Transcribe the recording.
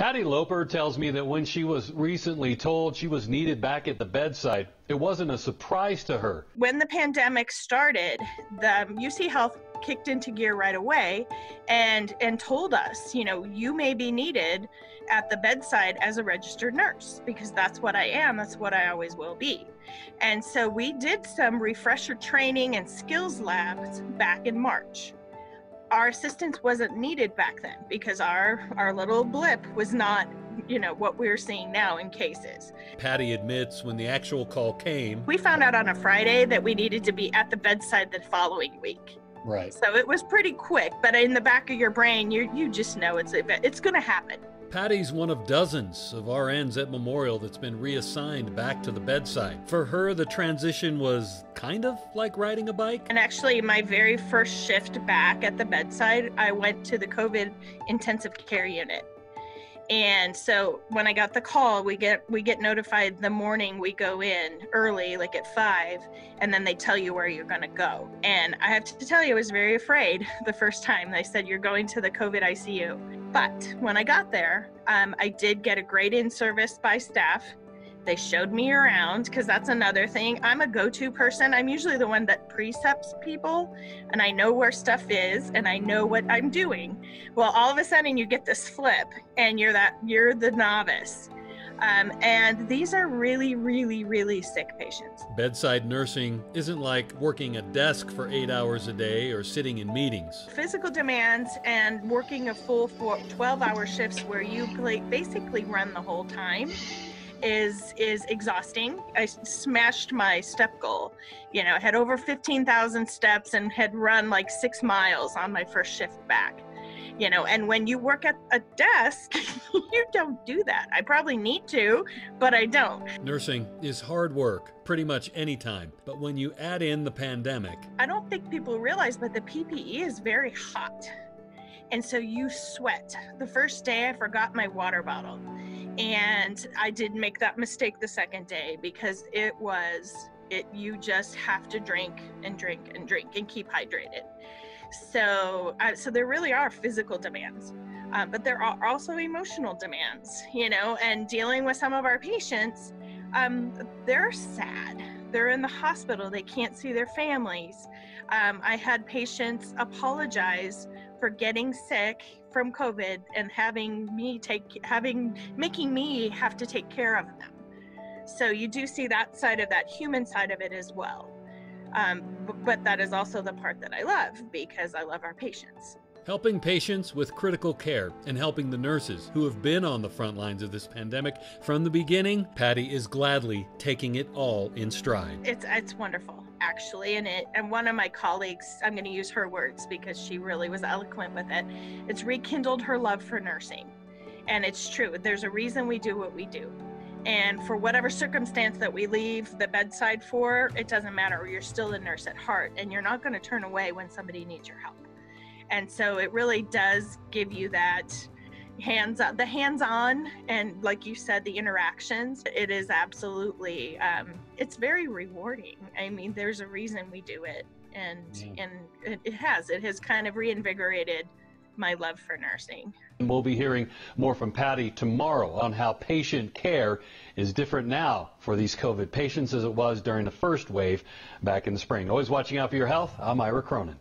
Patti Loper tells me that when she was recently told she was needed back at the bedside, it wasn't a surprise to her. When the pandemic started, the UCHealth kicked into gear right away and told us, you may be needed at the bedside as a registered nurse, because that's what I am. That's what I always will be. And so we did some refresher training and skills labs back in March. Our assistance wasn't needed back then because our little blip was not, what we're seeing now in cases. Patti admits when the actual call came, we found out on a Friday that we needed to be at the bedside the following week. Right. So it was pretty quick, but in the back of your brain, you just know it's going to happen. Patti's one of dozens of RNs at Memorial that's been reassigned back to the bedside. For her, the transition was kind of like riding a bike. And actually, my very first shift back at the bedside, I went to the COVID intensive care unit. And so when I got the call, we get notified the morning we go in early, like at 5, and then they tell you where you're going to go. And I have to tell you, I was very afraid the first time. They said, you're going to the COVID ICU. But when I got there, I did get a great in-service by staff. They showed me around, because that's another thing. I'm a go-to person. I'm usually the one that precepts people, and I know where stuff is, and I know what I'm doing. Well, all of a sudden you get this flip, and you're the novice. And these are really, really, really sick patients. Bedside nursing isn't like working a desk for 8 hours a day or sitting in meetings. Physical demands and working a full 12-hour shifts where you basically run the whole time is exhausting. I smashed my step goal. I had over 15,000 steps and had run like 6 miles on my first shift back. And when you work at a desk, you don't do that. I probably need to, but I don't. Nursing is hard work pretty much any time. But when you add in the pandemic, I don't think people realize, but the PPE is very hot. And so you sweat. The first day I forgot my water bottle. And I did make that mistake the second day because you just have to drink and drink and drink and keep hydrated. So there really are physical demands, but there are also emotional demands, and dealing with some of our patients, they're sad. They're in the hospital. They can't see their families. I had patients apologize for getting sick from COVID and making me have to take care of them. So you do see that side of that human side of it as well. But that is also the part that I love, because I love our patients. Helping patients with critical care and helping the nurses who have been on the front lines of this pandemic from the beginning, Patti is gladly taking it all in stride. It's wonderful, actually, and one of my colleagues, I'm going to use her words because she really was eloquent with it. It's rekindled her love for nursing, and it's true. There's a reason we do what we do. And for whatever circumstance that we leave the bedside for, it doesn't matter. You're still a nurse at heart, and you're not going to turn away when somebody needs your help. And so it really does give you that hands-on, and like you said, the interactions. It is absolutely, it's very rewarding. I mean, there's a reason we do it, and it has kind of reinvigorated my love for nursing. We'll be hearing more from Patti tomorrow on how patient care is different now for these COVID patients as it was during the first wave back in the spring. Always watching out for your health. I'm Ira Cronin.